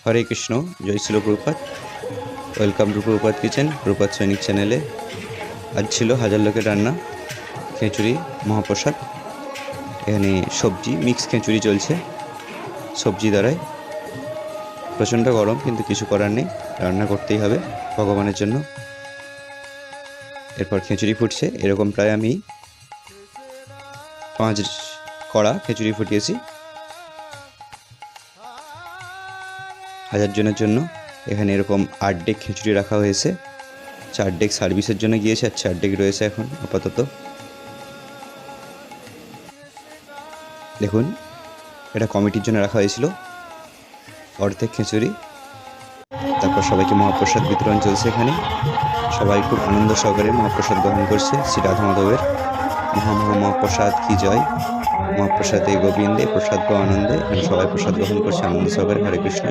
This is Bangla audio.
হরে কৃষ্ণ, জয় শিল Prabhupada. Welcome to Prabhupada kitchen, Prabhupada সৈনিক চ্যানেলে। আজ ছিল হাজার লোকের রান্না, খিচুড়ি মহাপ্রসাদ। এখানে সবজি মিক্স খিচুড়ি চলছে সবজি দ্বারাই। প্রচণ্ড গরম, কিন্তু কিছু করার নেই, রান্না করতেই হবে ভগবানের জন্য। এরপর খিচুড়ি ফুটছে, এরকম প্রায় আমি 5 কড়া খিচুড়ি ফুটিয়েছি 1000 জনের জন্য। এখানে এরকম 8 ডেক খিচুড়ি রাখা হয়েছে। 4 ডেক সার্ভিসের জন্য গিয়েছে, আর 4 ডেক রয়েছে এখন আপাতত। দেখুন, এটা কমিটির জন্য রাখা হয়েছিল অর্ধেক খিচুড়ি। তারপর সবাইকে মহাপ্রসাদ বিতরণ চলছে এখানে। সবাই খুব আনন্দ সহকারে মহাপ্রসাদ গ্রহণ করছে। শ্রী রাধা মাধবের মহাপ্রসাদ কি জয়। মহাপ্রসাদে গোবিন্দে প্রসাদ আনন্দে, সবাই প্রসাদ গ্রহণ করছে আনন্দ সহকারে। হরে কৃষ্ণ।